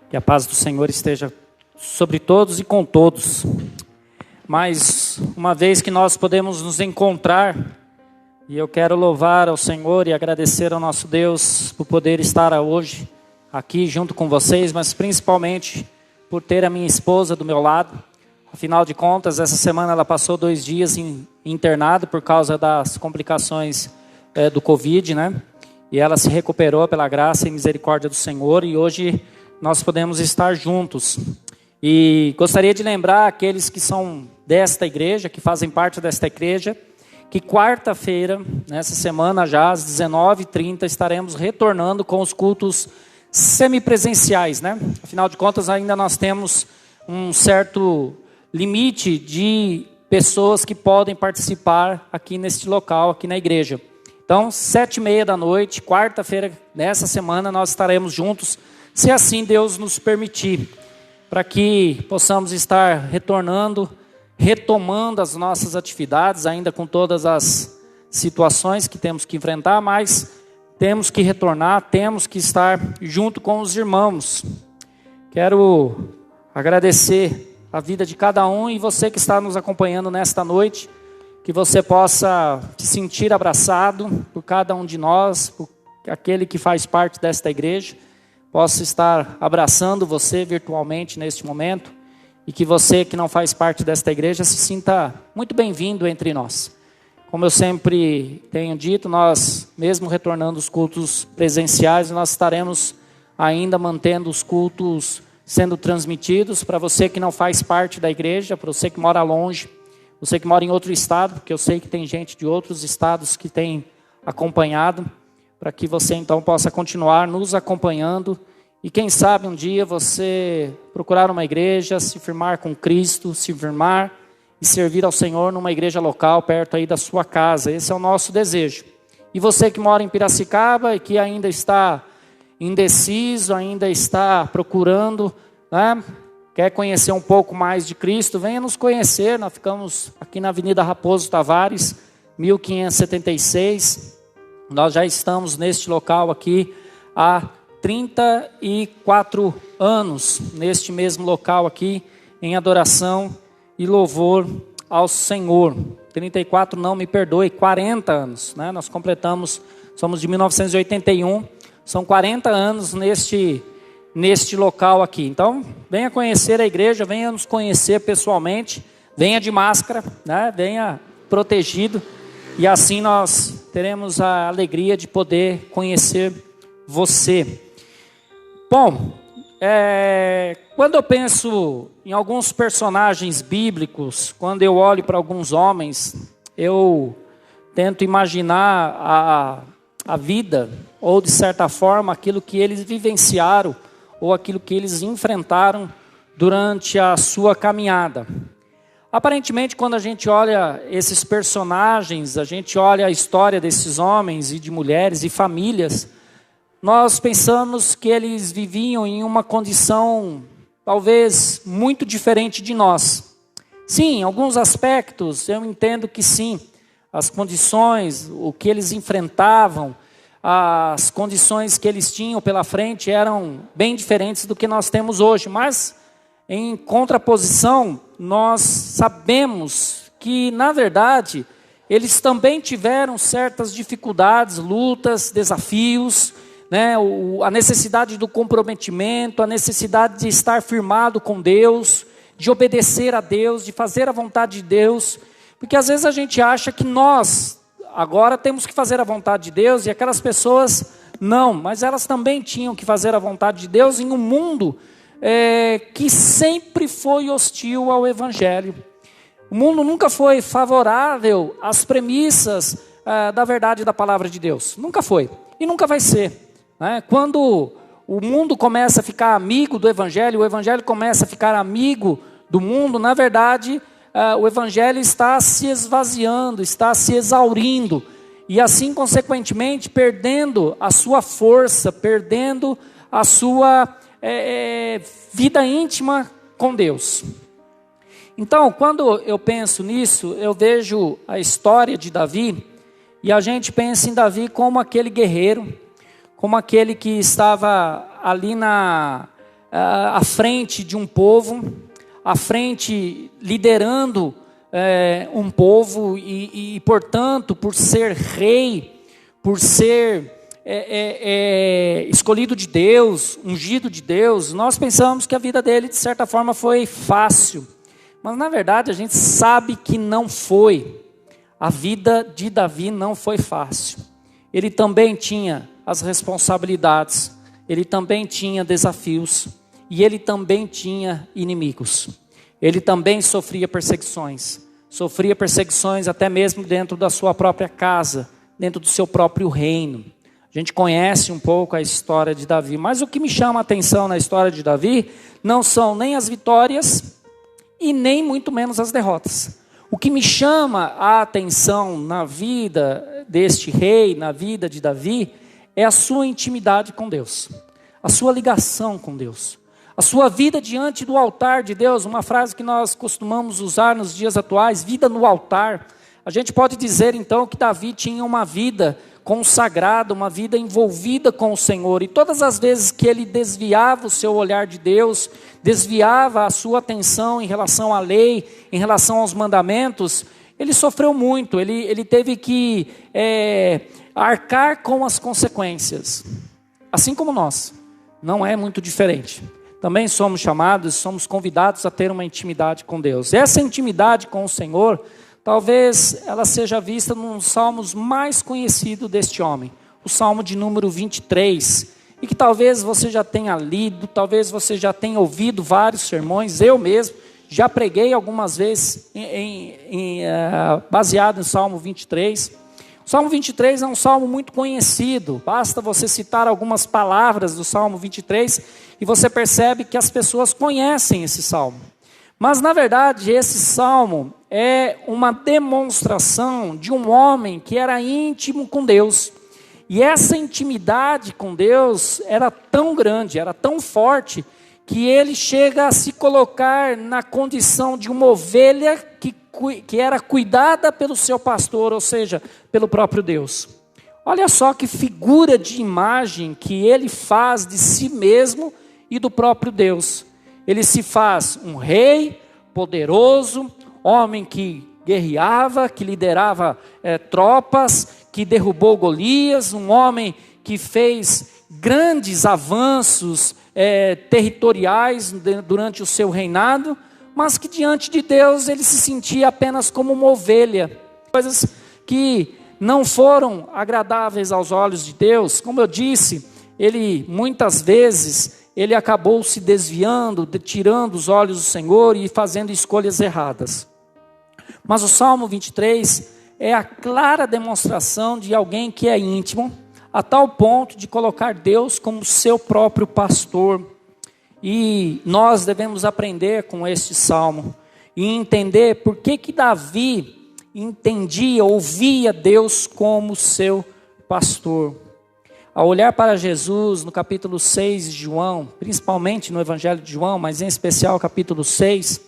Que a paz do Senhor esteja sobre todos e com todos. Mais uma vez que nós podemos nos encontrar, e eu quero louvar ao Senhor e agradecer ao nosso Deus por poder estar hoje aqui junto com vocês, mas principalmente por ter a minha esposa do meu lado. Afinal de contas, essa semana ela passou 2 dias internado por causa das complicações do Covid, né? E ela se recuperou pela graça e misericórdia do Senhor, e hoje nós podemos estar juntos. E gostaria de lembrar aqueles que são desta igreja, que fazem parte desta igreja, que quarta-feira, nessa semana já, às 19h30, estaremos retornando com os cultos semipresenciais, né? Afinal de contas, ainda nós temos um certo limite de pessoas que podem participar aqui neste local, aqui na igreja. Então, 19h30, quarta-feira, nessa semana, nós estaremos juntos, se assim Deus nos permitir, para que possamos estar retomando as nossas atividades, ainda com todas as situações que temos que enfrentar, mas temos que retornar, temos que estar junto com os irmãos. Quero agradecer a vida de cada um e você que está nos acompanhando nesta noite, que você possa se sentir abraçado por cada um de nós, por aquele que faz parte desta igreja, possa estar abraçando você virtualmente neste momento, e que você que não faz parte desta igreja se sinta muito bem-vindo entre nós. Como eu sempre tenho dito, nós, mesmo retornando os cultos presenciais, nós estaremos ainda mantendo os cultos sendo transmitidos para você que não faz parte da igreja, para você que mora longe, você que mora em outro estado, porque eu sei que tem gente de outros estados que tem acompanhado, para que você então possa continuar nos acompanhando e quem sabe um dia você procurar uma igreja, se firmar com Cristo, se firmar e servir ao Senhor numa igreja local perto aí da sua casa. Esse é o nosso desejo. E você que mora em Piracicaba e que ainda está indeciso, ainda está procurando, né? Quer conhecer um pouco mais de Cristo, venha nos conhecer. Nós ficamos aqui na Avenida Raposo Tavares, 1576. Nós já estamos neste local aqui há 34 anos, neste mesmo local aqui, em adoração e louvor ao Senhor. 34 não, me perdoe, 40 anos, né? Nós completamos, somos de 1981, são 40 anos neste local aqui. Então, venha conhecer a igreja, venha nos conhecer pessoalmente, venha de máscara, né? Venha protegido, e assim nós teremos a alegria de poder conhecer você. Bom, quando eu penso em alguns personagens bíblicos, quando eu olho para alguns homens, eu tento imaginar a vida, ou de certa forma, aquilo que eles vivenciaram, ou aquilo que eles enfrentaram durante a sua caminhada. Aparentemente, quando a gente olha esses personagens, a gente olha a história desses homens e de mulheres e famílias, nós pensamos que eles viviam em uma condição talvez muito diferente de nós. Sim, em alguns aspectos eu entendo que sim, as condições, o que eles enfrentavam, as condições que eles tinham pela frente eram bem diferentes do que nós temos hoje, mas em contraposição, nós sabemos que, na verdade, eles também tiveram certas dificuldades, lutas, desafios, né? A necessidade do comprometimento, a necessidade de estar firmado com Deus, de obedecer a Deus, de fazer a vontade de Deus, porque às vezes a gente acha que nós agora temos que fazer a vontade de Deus e aquelas pessoas não, mas elas também tinham que fazer a vontade de Deus em um mundo que sempre foi hostil ao Evangelho. O mundo nunca foi favorável às premissas da verdade da palavra de Deus. Nunca foi e nunca vai ser, né? Quando o mundo começa a ficar amigo do Evangelho, o Evangelho começa a ficar amigo do mundo, na verdade, o Evangelho está se esvaziando, está se exaurindo, e assim, consequentemente, perdendo a sua força, perdendo a sua vida íntima com Deus. Então, quando eu penso nisso, eu vejo a história de Davi, e a gente pensa em Davi como aquele guerreiro, como aquele que estava ali à frente de um povo, à frente liderando um povo e, portanto, por ser rei, por ser escolhido de Deus, ungido de Deus, nós pensamos que a vida dele, de certa forma, foi fácil. Mas, na verdade, a gente sabe que não foi. A vida de Davi não foi fácil. Ele também tinha as responsabilidades, ele também tinha desafios, e ele também tinha inimigos. Ele também sofria perseguições até mesmo dentro da sua própria casa, dentro do seu próprio reino. A gente conhece um pouco a história de Davi, mas o que me chama a atenção na história de Davi não são nem as vitórias e nem muito menos as derrotas. O que me chama a atenção na vida deste rei, na vida de Davi, é a sua intimidade com Deus, a sua ligação com Deus, a sua vida diante do altar de Deus, uma frase que nós costumamos usar nos dias atuais, vida no altar. A gente pode dizer então que Davi tinha uma vida consagrada, uma vida envolvida com o Senhor, e todas as vezes que ele desviava o seu olhar de Deus, desviava a sua atenção em relação à lei, em relação aos mandamentos, ele sofreu muito, ele teve que arcar com as consequências, assim como nós, não é muito diferente. Também somos chamados, somos convidados a ter uma intimidade com Deus. Essa intimidade com o Senhor, talvez ela seja vista num dos salmos mais conhecido deste homem, o Salmo de número 23, e que talvez você já tenha lido, talvez você já tenha ouvido vários sermões, eu mesmo já preguei algumas vezes baseado no Salmo 23. O Salmo 23 é um salmo muito conhecido, basta você citar algumas palavras do Salmo 23 e você percebe que as pessoas conhecem esse salmo. Mas, na verdade, esse salmo é uma demonstração de um homem que era íntimo com Deus. E essa intimidade com Deus era tão grande, era tão forte, que ele chega a se colocar na condição de uma ovelha que era cuidada pelo seu pastor, ou seja, pelo próprio Deus. Olha só que figura de imagem que ele faz de si mesmo e do próprio Deus. Ele se faz um rei poderoso, homem que guerreava, que liderava tropas, que derrubou Golias, um homem que fez grandes avanços territoriais durante o seu reinado, mas que diante de Deus ele se sentia apenas como uma ovelha. Coisas que não foram agradáveis aos olhos de Deus. Como eu disse, ele muitas vezes ele acabou se desviando, tirando os olhos do Senhor e fazendo escolhas erradas. Mas o Salmo 23 é a clara demonstração de alguém que é íntimo, a tal ponto de colocar Deus como seu próprio pastor. E nós devemos aprender com este salmo e entender por que Davi entendia, ouvia Deus como seu pastor. Ao olhar para Jesus no capítulo 6 de João, principalmente no Evangelho de João, mas em especial capítulo 6,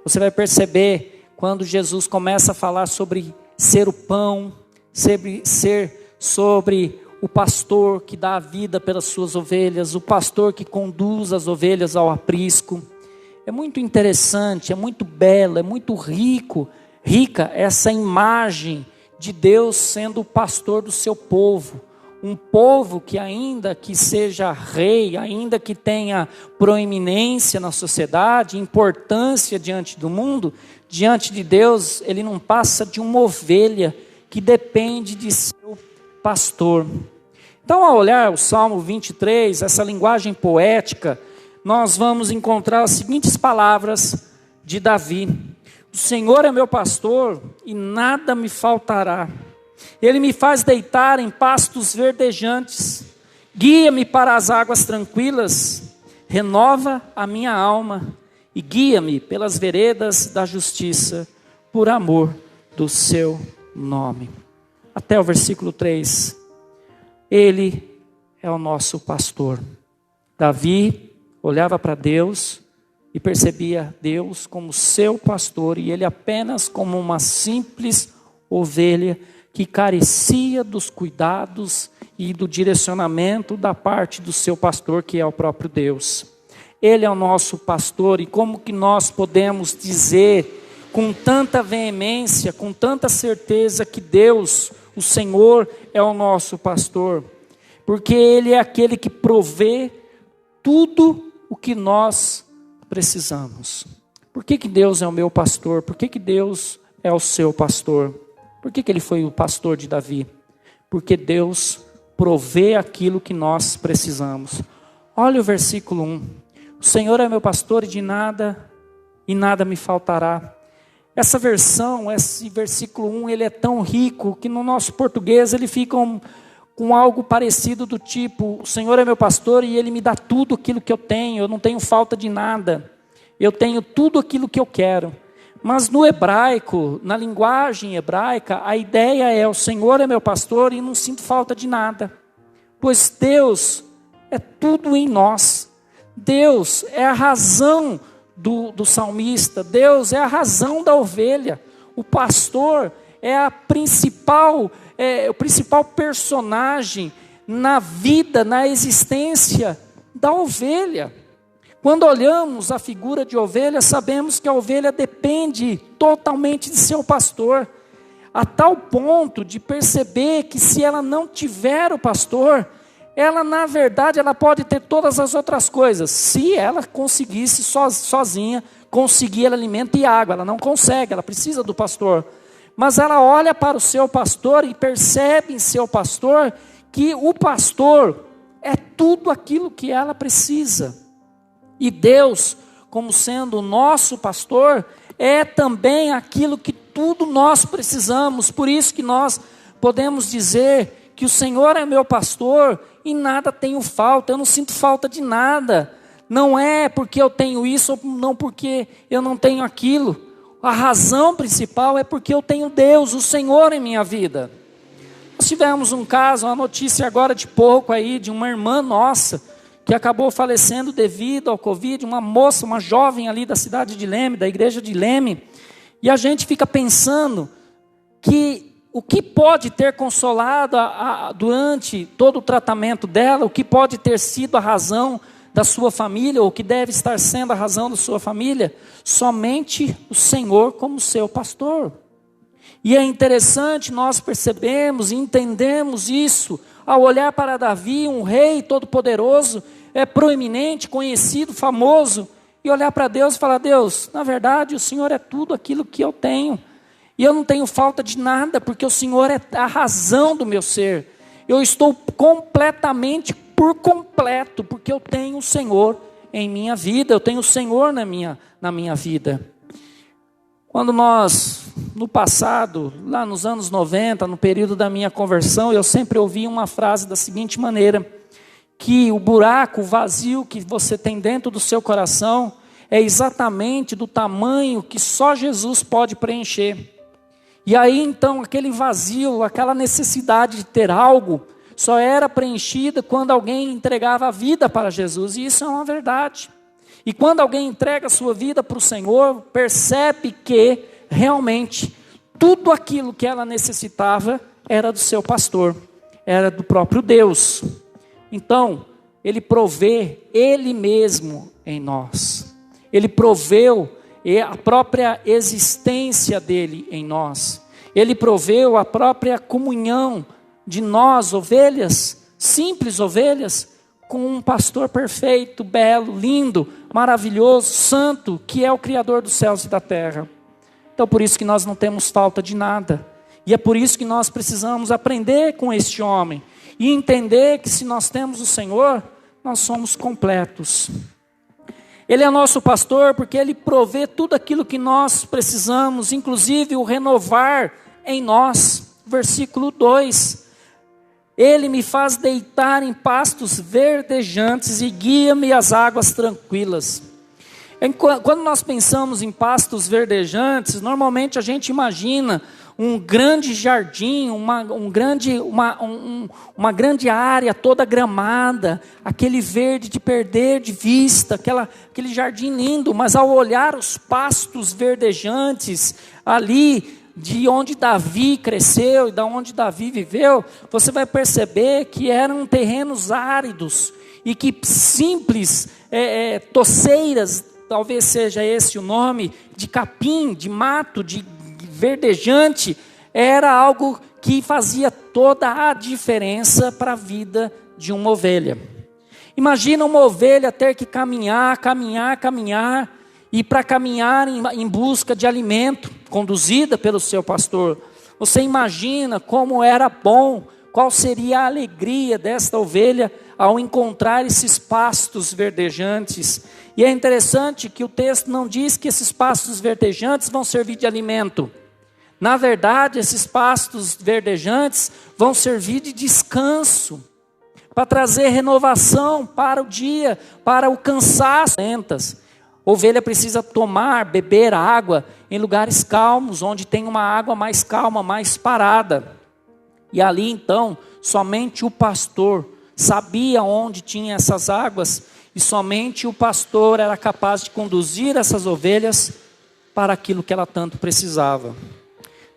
você vai perceber quando Jesus começa a falar sobre ser o pão, sobre o pastor que dá a vida pelas suas ovelhas, o pastor que conduz as ovelhas ao aprisco. É muito interessante, é muito belo, é muito rica essa imagem de Deus sendo o pastor do seu povo. Um povo que ainda que seja rei, ainda que tenha proeminência na sociedade, importância diante do mundo, diante de Deus, ele não passa de uma ovelha que depende de seu pastor. Então, ao olhar o Salmo 23, essa linguagem poética, nós vamos encontrar as seguintes palavras de Davi: o Senhor é meu pastor e nada me faltará. Ele me faz deitar em pastos verdejantes, guia-me para as águas tranquilas, renova a minha alma e guia-me pelas veredas da justiça, por amor do seu nome. Até o versículo 3. Ele é o nosso pastor. Davi olhava para Deus e percebia Deus como seu pastor, e ele apenas como uma simples ovelha que carecia dos cuidados e do direcionamento da parte do seu pastor, que é o próprio Deus. Ele é o nosso pastor. E como que nós podemos dizer com tanta veemência, com tanta certeza que Deus, o Senhor, é o nosso pastor? Porque Ele é aquele que provê tudo o que nós precisamos. Por que Deus é o meu pastor? Por que Deus é o seu pastor? Por que Ele foi o pastor de Davi? Porque Deus provê aquilo que nós precisamos. Olha o versículo 1. O Senhor é meu pastor e nada me faltará. Essa versão, esse versículo 1, ele é tão rico que no nosso português ele fica com algo parecido do tipo: o Senhor é meu pastor e Ele me dá tudo aquilo que eu tenho, eu não tenho falta de nada, eu tenho tudo aquilo que eu quero. Mas no hebraico, na linguagem hebraica, a ideia é: o Senhor é meu pastor e não sinto falta de nada, pois Deus é tudo em nós. Deus é a razão do salmista, Deus é a razão da ovelha. O pastor é o principal personagem na vida, na existência da ovelha. Quando olhamos a figura de ovelha, sabemos que a ovelha depende totalmente de seu pastor, a tal ponto de perceber que se ela não tiver o pastor, ela na verdade ela pode ter todas as outras coisas, se ela conseguisse sozinha conseguir alimento e água. Ela não consegue, ela precisa do pastor. Mas ela olha para o seu pastor e percebe em seu pastor que o pastor é tudo aquilo que ela precisa. E Deus, como sendo o nosso pastor, é também aquilo que tudo nós precisamos. Por isso que nós podemos dizer que o Senhor é meu pastor e nada tenho falta, eu não sinto falta de nada. Não é porque eu tenho isso ou não porque eu não tenho aquilo. A razão principal é porque eu tenho Deus, o Senhor, em minha vida. Nós tivemos um caso, uma notícia agora de pouco aí, de uma irmã nossa, que acabou falecendo devido ao Covid, uma moça, uma jovem ali da cidade de Leme, da igreja de Leme. E a gente fica pensando que o que pode ter consolado durante todo o tratamento dela, o que pode ter sido a razão da sua família, ou o que deve estar sendo a razão da sua família, somente o Senhor como seu pastor. E é interessante nós percebemos e entendemos isso, ao olhar para Davi, um rei todo-poderoso, proeminente, conhecido, famoso, e olhar para Deus e falar: Deus, na verdade o Senhor é tudo aquilo que eu tenho, e eu não tenho falta de nada, porque o Senhor é a razão do meu ser. Eu estou completamente por completo, porque eu tenho o Senhor em minha vida, eu tenho o Senhor na minha vida. Quando nós, no passado, lá nos anos 90, no período da minha conversão, eu sempre ouvi uma frase da seguinte maneira: que o buraco, o vazio que você tem dentro do seu coração é exatamente do tamanho que só Jesus pode preencher. E aí então aquele vazio, aquela necessidade de ter algo, só era preenchida quando alguém entregava a vida para Jesus, e isso é uma verdade. E quando alguém entrega a sua vida para o Senhor, percebe que realmente tudo aquilo que ela necessitava era do seu pastor, era do próprio Deus. Então, Ele provê Ele mesmo em nós. Ele proveu a própria existência dEle em nós. Ele proveu a própria comunhão de nós, ovelhas, simples ovelhas, com um pastor perfeito, belo, lindo, maravilhoso, santo, que é o Criador dos céus e da terra. Então por isso que nós não temos falta de nada. E é por isso que nós precisamos aprender com este homem e entender que se nós temos o Senhor, nós somos completos. Ele é nosso pastor porque Ele provê tudo aquilo que nós precisamos, inclusive o renovar em nós. Versículo 2: Ele me faz deitar em pastos verdejantes e guia-me às águas tranquilas. Quando nós pensamos em pastos verdejantes, normalmente a gente imagina um grande jardim, uma grande área toda gramada, aquele verde de perder de vista, aquele jardim lindo. Mas ao olhar os pastos verdejantes ali, de onde Davi cresceu e de onde Davi viveu, você vai perceber que eram terrenos áridos. e que simples toceiras, talvez seja esse o nome, de capim, de mato, de verdejante, era algo que fazia toda a diferença para a vida de uma ovelha. Imagina uma ovelha ter que caminhar, e para caminhar em busca de alimento, conduzida pelo seu pastor. Você imagina como era bom, qual seria a alegria desta ovelha ao encontrar esses pastos verdejantes. E é interessante que o texto não diz que esses pastos verdejantes vão servir de alimento. Na verdade, esses pastos verdejantes vão servir de descanso, para trazer renovação para o dia, para o cansaço. Ovelha precisa beber água em lugares calmos, onde tem uma água mais calma, mais parada. E ali então, somente o pastor sabia onde tinha essas águas, e somente o pastor era capaz de conduzir essas ovelhas para aquilo que ela tanto precisava.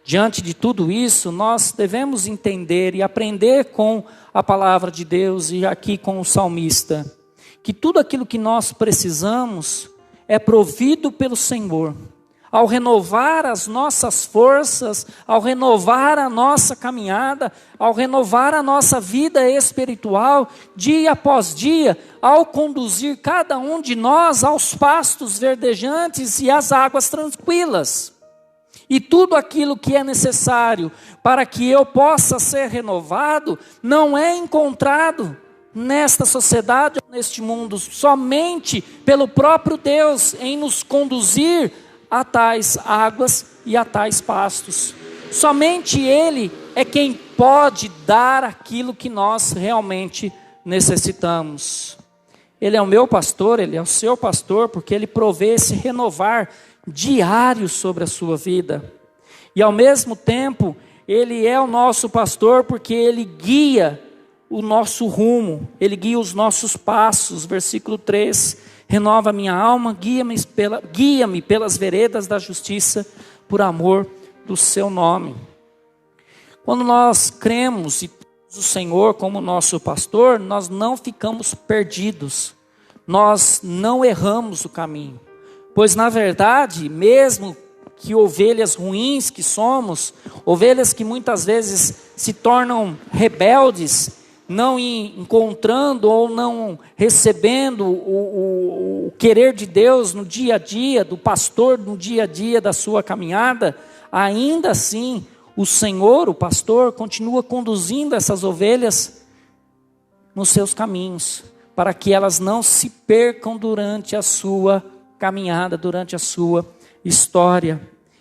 Diante de tudo isso, nós devemos entender e aprender com a palavra de Deus, e aqui com o salmista, que tudo aquilo que nós precisamos é provido pelo Senhor. Ao renovar as nossas forças, ao renovar a nossa caminhada, ao renovar a nossa vida espiritual, dia após dia, ao conduzir cada um de nós aos pastos verdejantes e às águas tranquilas. E tudo aquilo que é necessário para que eu possa ser renovado, não é encontrado nesta sociedade, neste mundo, somente pelo próprio Deus em nos conduzir a tais águas e a tais pastos. Somente Ele é quem pode dar aquilo que nós realmente necessitamos. Ele é o meu pastor, Ele é o seu pastor, porque Ele provê esse renovar diário sobre a sua vida. E ao mesmo tempo, Ele é o nosso pastor, porque Ele guia o nosso rumo, Ele guia os nossos passos. Versículo 3, renova minha alma, guia-me pelas veredas da justiça, por amor do seu nome. Quando nós cremos e temos o Senhor como nosso pastor, nós não ficamos perdidos, nós não erramos o caminho, pois na verdade, mesmo que ovelhas ruins que somos, ovelhas que muitas vezes se tornam rebeldes, não encontrando ou não recebendo o querer de Deus no dia a dia, do pastor no dia a dia da sua caminhada, ainda assim o Senhor, o pastor, continua conduzindo essas ovelhas nos seus caminhos, para que elas não se percam durante a sua caminhada, durante a sua história.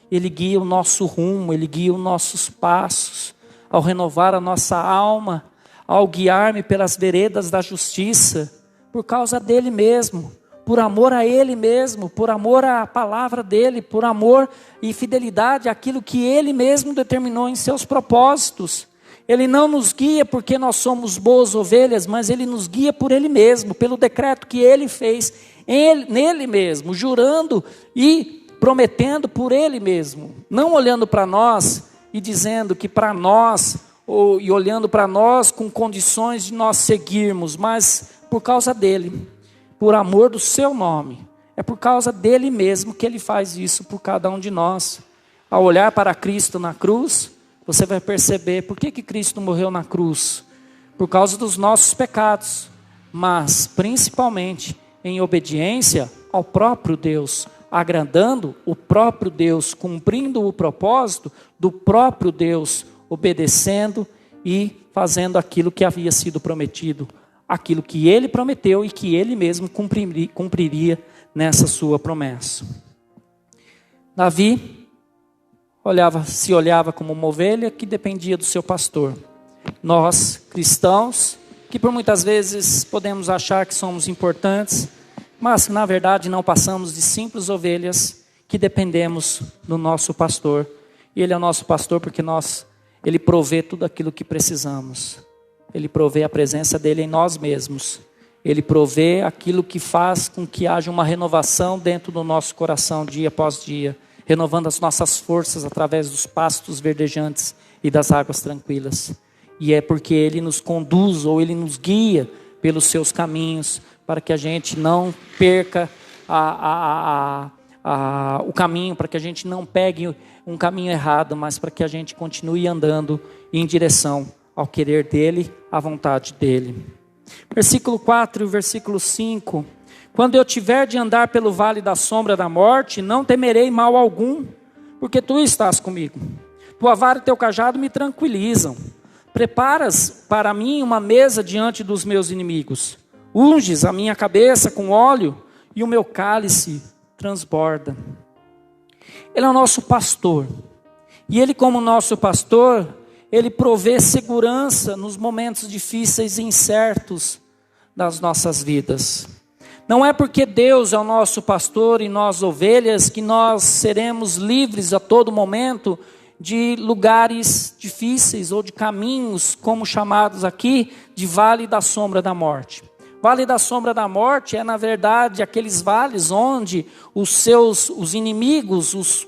Ele guia o nosso rumo, Ele guia os nossos passos, ao renovar a nossa alma, ao guiar-me pelas veredas da justiça, por causa dEle mesmo, por amor a Ele mesmo, por amor à palavra dEle, por amor e fidelidade àquilo que Ele mesmo determinou em seus propósitos. Ele não nos guia porque nós somos boas ovelhas, mas Ele nos guia por Ele mesmo, pelo decreto que Ele fez nele mesmo, jurando e prometendo por Ele mesmo, não olhando para nós e dizendo que para nós, e olhando para nós com condições de nós seguirmos, mas por causa dEle, por amor do seu nome, é por causa dEle mesmo que Ele faz isso por cada um de nós. Ao olhar para Cristo na cruz, você vai perceber por que Cristo morreu na cruz, por causa dos nossos pecados, mas principalmente em obediência ao próprio Deus, agradando o próprio Deus, cumprindo o propósito do próprio Deus, obedecendo e fazendo aquilo que havia sido prometido, aquilo que Ele prometeu e que Ele mesmo cumpriria nessa sua promessa. Davi se olhava como uma ovelha que dependia do seu pastor. Nós, cristãos, que por muitas vezes podemos achar que somos importantes, mas na verdade não passamos de simples ovelhas que dependemos do nosso pastor. E Ele é o nosso pastor porque Ele provê tudo aquilo que precisamos. Ele provê a presença dEle em nós mesmos. Ele provê aquilo que faz com que haja uma renovação dentro do nosso coração dia após dia, renovando as nossas forças através dos pastos verdejantes e das águas tranquilas. E é porque Ele nos conduz ou Ele nos guia pelos seus caminhos, para que a gente não perca o caminho, para que a gente não pegue um caminho errado, mas para que a gente continue andando em direção ao querer dele, à vontade dele. Versículo 4 e versículo 5. Quando eu tiver de andar pelo vale da sombra da morte, não temerei mal algum, porque tu estás comigo. Tua vara e teu cajado me tranquilizam. Preparas para mim uma mesa diante dos meus inimigos. Unges a minha cabeça com óleo e o meu cálice transborda. Ele é o nosso pastor. E ele, como nosso pastor, ele provê segurança nos momentos difíceis e incertos das nossas vidas. Não é porque Deus é o nosso pastor e nós ovelhas que nós seremos livres a todo momento de lugares difíceis ou de caminhos, como chamados aqui, de vale da sombra da morte. Vale da sombra da morte é, na verdade, aqueles vales onde os inimigos,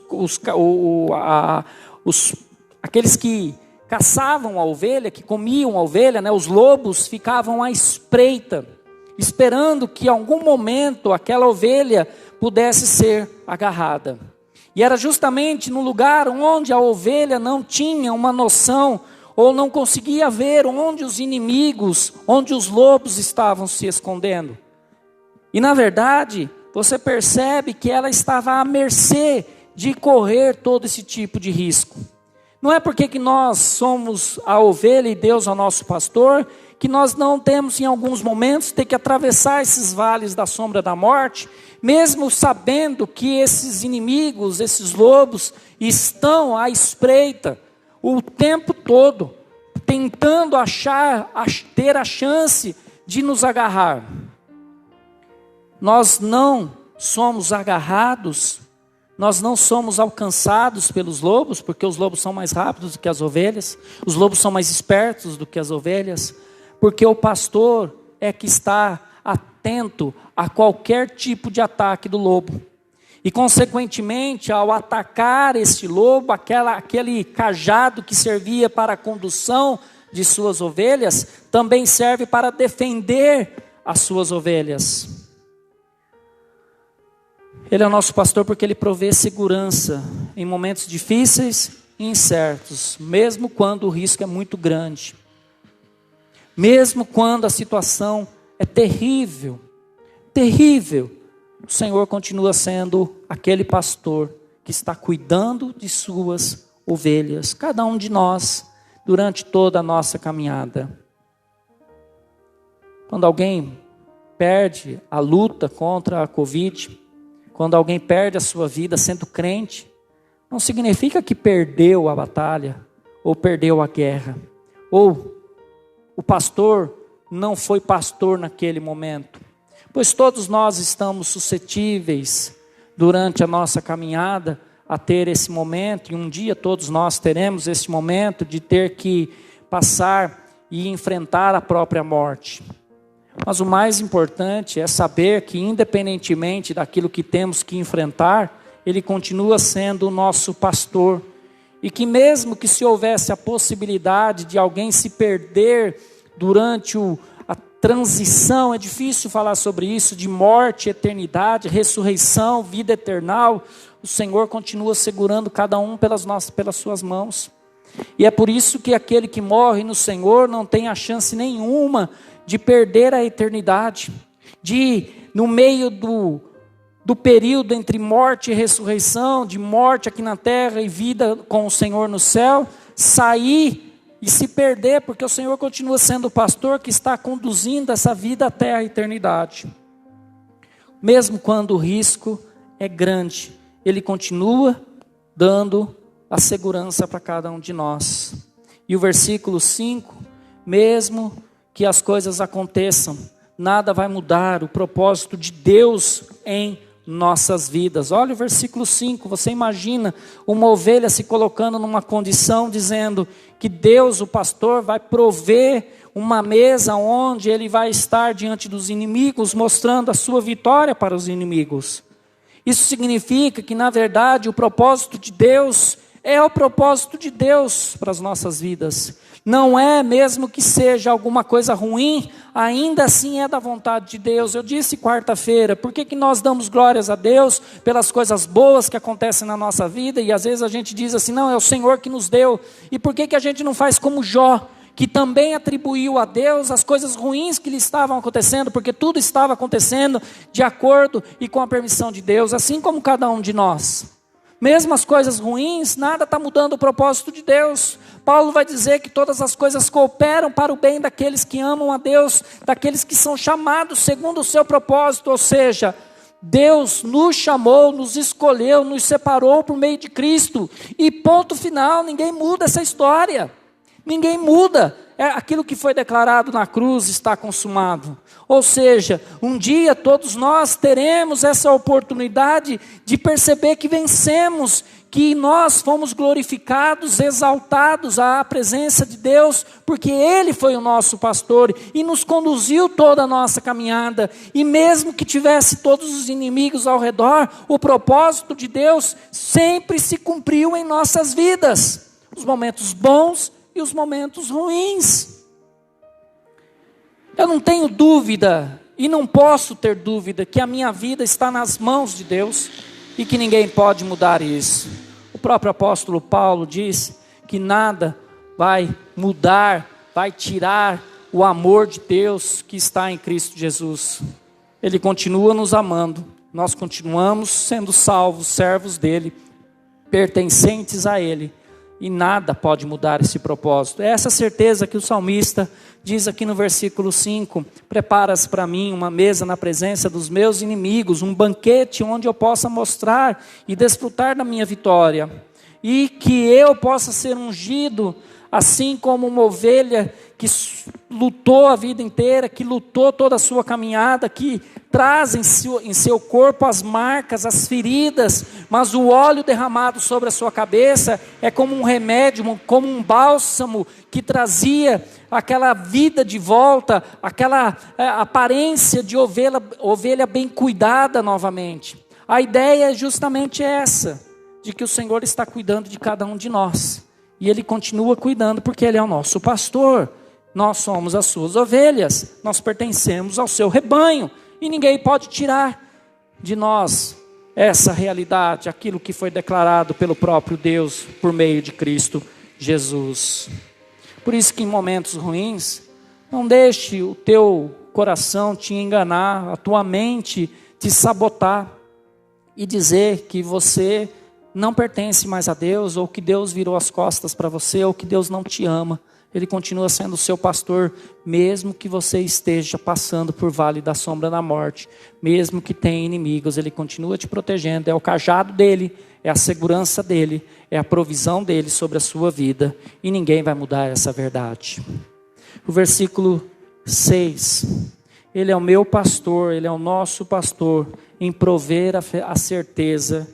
aqueles que caçavam a ovelha, que comiam a ovelha, né, os lobos, ficavam à espreita, esperando que em algum momento aquela ovelha pudesse ser agarrada. E era justamente no lugar onde a ovelha não tinha uma noção, ou não conseguia ver onde os inimigos, onde os lobos estavam se escondendo. E na verdade, você percebe que ela estava à mercê de correr todo esse tipo de risco. Não é porque que nós somos a ovelha e Deus é o nosso pastor, que nós não temos em alguns momentos ter que atravessar esses vales da sombra da morte, mesmo sabendo que esses inimigos, esses lobos, estão à espreita o tempo todo, tentando ter a chance de nos agarrar. Nós não somos agarrados, nós não somos alcançados pelos lobos, porque os lobos são mais rápidos do que as ovelhas, os lobos são mais espertos do que as ovelhas, porque o pastor é que está atento a qualquer tipo de ataque do lobo. E consequentemente, ao atacar este lobo, aquele cajado que servia para a condução de suas ovelhas, também serve para defender as suas ovelhas. Ele é o nosso pastor porque ele provê segurança em momentos difíceis e incertos, mesmo quando o risco é muito grande. Mesmo quando a situação é terrível, terrível, o Senhor continua sendo aquele pastor que está cuidando de suas ovelhas, cada um de nós, durante toda a nossa caminhada. Quando alguém perde a luta contra a Covid, quando alguém perde a sua vida sendo crente, não significa que perdeu a batalha, ou perdeu a guerra, ou o pastor não foi pastor naquele momento. Pois todos nós estamos suscetíveis, durante a nossa caminhada, a ter esse momento, e um dia todos nós teremos esse momento de ter que passar e enfrentar a própria morte. Mas o mais importante é saber que, independentemente daquilo que temos que enfrentar, Ele continua sendo o nosso pastor. E que mesmo que se houvesse a possibilidade de alguém se perder durante a transição, é difícil falar sobre isso, de morte, eternidade, ressurreição, vida eternal, o Senhor continua segurando cada um pelas suas mãos. E é por isso que aquele que morre no Senhor não tem a chance nenhuma de perder a eternidade, de no meio do período entre morte e ressurreição, de morte aqui na terra e vida com o Senhor no céu, sair e se perder, porque o Senhor continua sendo o pastor que está conduzindo essa vida até a eternidade. Mesmo quando o risco é grande, Ele continua dando a segurança para cada um de nós. E o versículo 5, mesmo que as coisas aconteçam, nada vai mudar o propósito de Deus em nossas vidas. Olha o versículo 5, você imagina uma ovelha se colocando numa condição dizendo que Deus, o pastor, vai prover uma mesa onde ele vai estar diante dos inimigos, mostrando a sua vitória para os inimigos. Isso significa que, na verdade, o propósito de Deus é o propósito de Deus para as nossas vidas. não é, mesmo que seja alguma coisa ruim, ainda assim é da vontade de Deus. Eu disse quarta-feira, por que nós damos glórias a Deus pelas coisas boas que acontecem na nossa vida, e às vezes a gente diz assim, não, é o Senhor que nos deu, e por que a gente não faz como Jó, que também atribuiu a Deus as coisas ruins que lhe estavam acontecendo, porque tudo estava acontecendo de acordo e com a permissão de Deus, assim como cada um de nós. Mesmo as coisas ruins, nada está mudando o propósito de Deus. Paulo vai dizer que todas as coisas cooperam para o bem daqueles que amam a Deus, daqueles que são chamados segundo o seu propósito, ou seja, Deus nos chamou, nos escolheu, nos separou por meio de Cristo, e ponto final, ninguém muda essa história. Ninguém muda, aquilo que foi declarado na cruz está consumado. Ou seja, um dia todos nós teremos essa oportunidade de perceber que vencemos, que nós fomos glorificados, exaltados à presença de Deus, porque Ele foi o nosso pastor e nos conduziu toda a nossa caminhada. E mesmo que tivesse todos os inimigos ao redor, o propósito de Deus sempre se cumpriu em nossas vidas. Os momentos bons e os momentos ruins. Eu não tenho dúvida, e não posso ter dúvida, que a minha vida está nas mãos de Deus, e que ninguém pode mudar isso. O próprio apóstolo Paulo diz que nada vai mudar, vai tirar o amor de Deus que está em Cristo Jesus. Ele continua nos amando, nós continuamos sendo salvos, servos dele, pertencentes a Ele. E nada pode mudar esse propósito. É essa certeza que o salmista diz aqui no versículo 5. Preparas para mim uma mesa na presença dos meus inimigos, um banquete onde eu possa mostrar e desfrutar da minha vitória. E que eu possa ser ungido, assim como uma ovelha que lutou a vida inteira, que lutou toda a sua caminhada, que traz em seu corpo as marcas, as feridas, mas o óleo derramado sobre a sua cabeça é como um remédio, como um bálsamo que trazia aquela vida de volta, aquela aparência de ovelha bem cuidada novamente. A ideia é justamente essa, de que o Senhor está cuidando de cada um de nós, e Ele continua cuidando porque Ele é o nosso pastor. Nós somos as suas ovelhas, nós pertencemos ao seu rebanho, e ninguém pode tirar de nós essa realidade, aquilo que foi declarado pelo próprio Deus, por meio de Cristo Jesus. Por isso que em momentos ruins, não deixe o teu coração te enganar, a tua mente te sabotar, e dizer que você não pertence mais a Deus, ou que Deus virou as costas para você, ou que Deus não te ama. Ele continua sendo o seu pastor, mesmo que você esteja passando por vale da sombra da morte, mesmo que tenha inimigos, Ele continua te protegendo. É o cajado dEle, é a segurança dEle, é a provisão dEle sobre a sua vida, e ninguém vai mudar essa verdade. O versículo 6, Ele é o meu pastor, Ele é o nosso pastor, em prover a certeza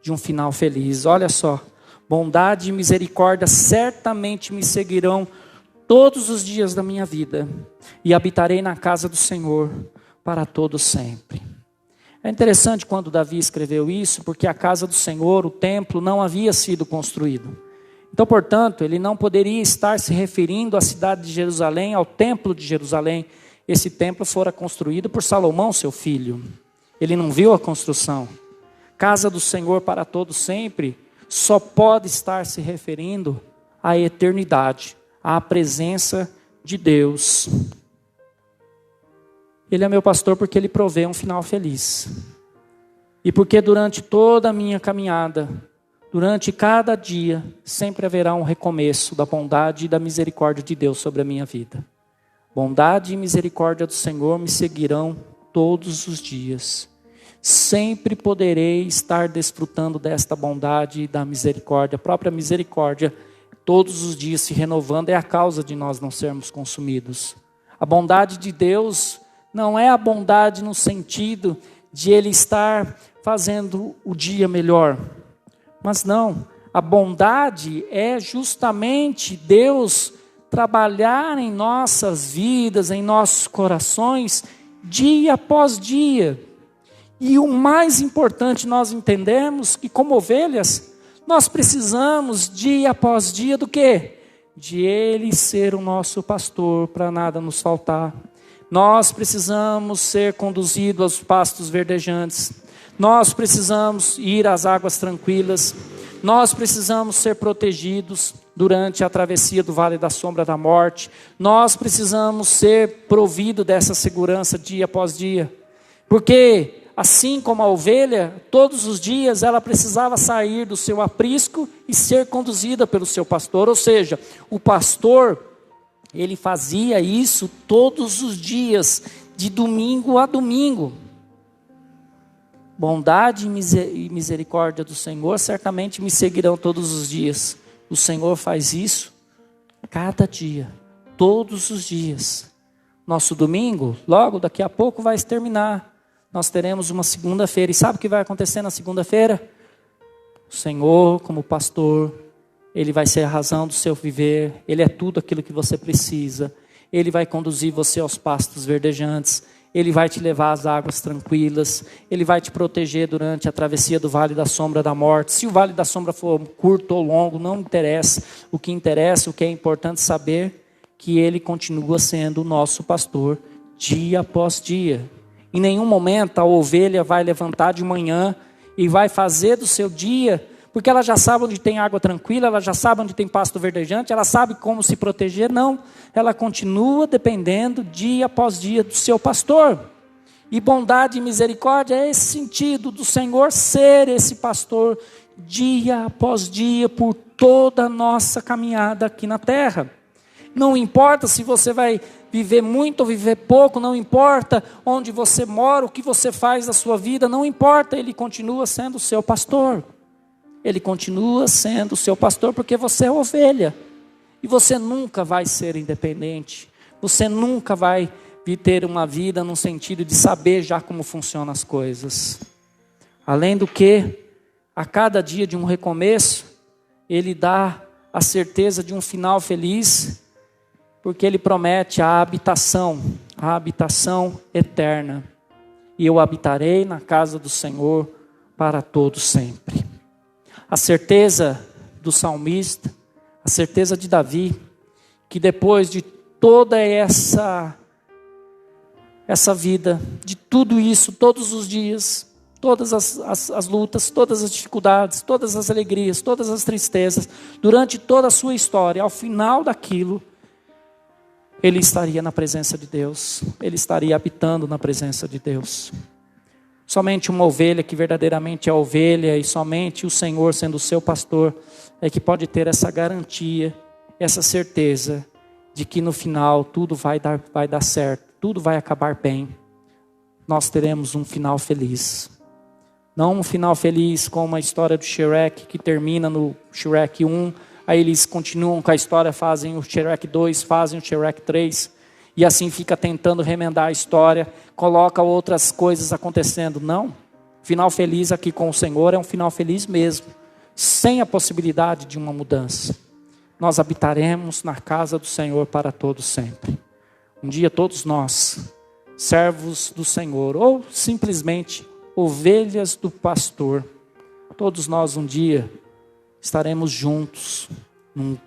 de um final feliz. Olha só, bondade e misericórdia certamente me seguirão todos os dias da minha vida, e habitarei na casa do Senhor para todo sempre. É interessante quando Davi escreveu isso, porque a casa do Senhor, o templo, não havia sido construído. Então, portanto, ele não poderia estar se referindo à cidade de Jerusalém, ao templo de Jerusalém. Esse templo fora construído por Salomão, seu filho. Ele não viu a construção. Casa do Senhor para todo sempre só pode estar se referindo à eternidade, à presença de Deus. Ele é meu pastor porque Ele provê um final feliz. E porque durante toda a minha caminhada, durante cada dia, sempre haverá um recomeço da bondade e da misericórdia de Deus sobre a minha vida. Bondade e misericórdia do Senhor me seguirão todos os dias. Sempre poderei estar desfrutando desta bondade e da misericórdia. A própria misericórdia, todos os dias se renovando, é a causa de nós não sermos consumidos. A bondade de Deus não é a bondade no sentido de Ele estar fazendo o dia melhor. Mas não, a bondade é justamente Deus trabalhar em nossas vidas, em nossos corações, dia após dia. E o mais importante, nós entendemos que como ovelhas, nós precisamos dia após dia do quê? de Ele ser o nosso pastor para nada nos faltar. Nós precisamos ser conduzidos aos pastos verdejantes. Nós precisamos ir às águas tranquilas. Nós precisamos ser protegidos durante a travessia do vale da sombra da morte. Nós precisamos ser providos dessa segurança dia após dia. Porque, assim como a ovelha, todos os dias ela precisava sair do seu aprisco e ser conduzida pelo seu pastor. Ou seja, o pastor, ele fazia isso todos os dias, de domingo a domingo. Bondade e misericórdia do Senhor certamente me seguirão todos os dias. O Senhor faz isso cada dia, todos os dias. Nosso domingo, logo daqui a pouco vai terminar. Nós teremos uma segunda-feira. E sabe o que vai acontecer na segunda-feira? O Senhor, como pastor, Ele vai ser a razão do seu viver. Ele é tudo aquilo que você precisa. Ele vai conduzir você aos pastos verdejantes. Ele vai te levar às águas tranquilas. Ele vai te proteger durante a travessia do vale da sombra da morte. Se o vale da sombra for curto ou longo, não interessa. O que interessa, o que é importante saber, que Ele continua sendo o nosso pastor dia após dia. Em nenhum momento a ovelha vai levantar de manhã e vai fazer do seu dia, porque ela já sabe onde tem água tranquila, ela já sabe onde tem pasto verdejante, ela sabe como se proteger. Não, ela continua dependendo dia após dia do seu pastor. E bondade e misericórdia é esse sentido do Senhor ser esse pastor dia após dia por toda a nossa caminhada aqui na terra. Não importa se você vai viver muito ou viver pouco, não importa onde você mora, o que você faz da sua vida, não importa, Ele continua sendo o seu pastor. Ele continua sendo o seu pastor porque você é ovelha. E você nunca vai ser independente. Você nunca vai ter uma vida no sentido de saber já como funcionam as coisas. Além do que, a cada dia de um recomeço, Ele dá a certeza de um final feliz, porque Ele promete a habitação eterna. E eu habitarei na casa do Senhor para todo sempre. A certeza do salmista, a certeza de Davi, que depois de toda essa vida, de tudo isso, todos os dias, todas as lutas, todas as dificuldades, todas as alegrias, todas as tristezas, durante toda a sua história, ao final daquilo, ele estaria na presença de Deus, ele estaria habitando na presença de Deus. Somente uma ovelha que verdadeiramente é ovelha, e somente o Senhor sendo o seu pastor, é que pode ter essa garantia, essa certeza de que no final tudo vai dar certo, tudo vai acabar bem. Nós teremos um final feliz. Não um final feliz como a história do Shrek, que termina no Shrek 1, aí eles continuam com a história, fazem o Shrek 2, fazem o Shrek 3, e assim fica tentando remendar a história, coloca outras coisas acontecendo. Não, final feliz aqui com o Senhor é um final feliz mesmo, sem a possibilidade de uma mudança. Nós habitaremos na casa do Senhor para todo sempre. Um dia todos nós, servos do Senhor, ou simplesmente ovelhas do pastor, todos nós um dia estaremos juntos,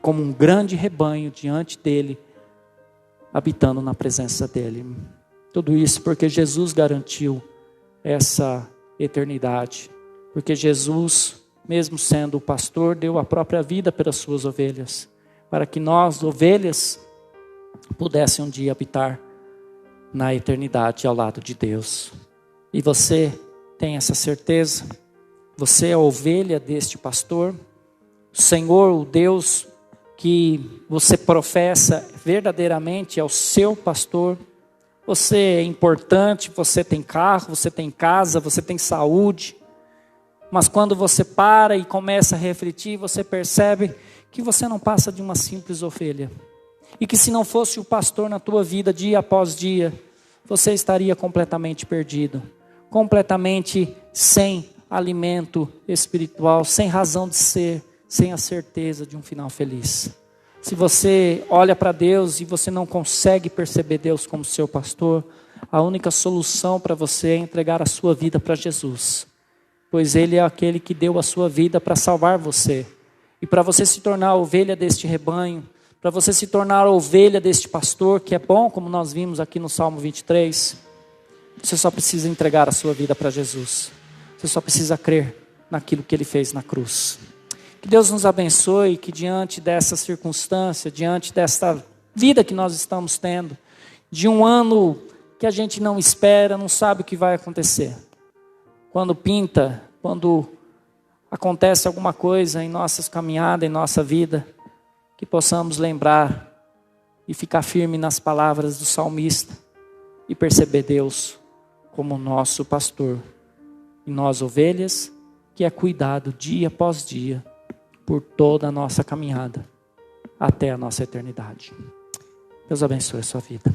como um grande rebanho diante dele, habitando na presença dele. Tudo isso porque Jesus garantiu essa eternidade. Porque Jesus, mesmo sendo o pastor, deu a própria vida pelas suas ovelhas. Para que nós, ovelhas, pudéssemos um dia habitar na eternidade ao lado de Deus. E você tem essa certeza? Você é a ovelha deste pastor? O Senhor, o Deus que você professa verdadeiramente é o seu pastor. Você é importante, você tem carro, você tem casa, você tem saúde. Mas quando você para e começa a refletir, você percebe que você não passa de uma simples ovelha. E que se não fosse o pastor na tua vida dia após dia, você estaria completamente perdido. Completamente sem alimento espiritual, sem razão de ser, sem a certeza de um final feliz. Se você olha para Deus e você não consegue perceber Deus como seu pastor, a única solução para você é entregar a sua vida para Jesus. Pois Ele é aquele que deu a sua vida para salvar você. E para você se tornar a ovelha deste rebanho, para você se tornar ovelha deste pastor, que é bom, como nós vimos aqui no Salmo 23, você só precisa entregar a sua vida para Jesus. Você só precisa crer naquilo que Ele fez na cruz. Que Deus nos abençoe, que diante dessa circunstância, diante desta vida que nós estamos tendo, de um ano que a gente não espera, não sabe o que vai acontecer. Quando pinta, quando acontece alguma coisa em nossas caminhadas, em nossa vida, que possamos lembrar e ficar firme nas palavras do salmista e perceber Deus como nosso pastor e nós ovelhas, que é cuidado dia após dia por toda a nossa caminhada até a nossa eternidade. Deus abençoe a sua vida.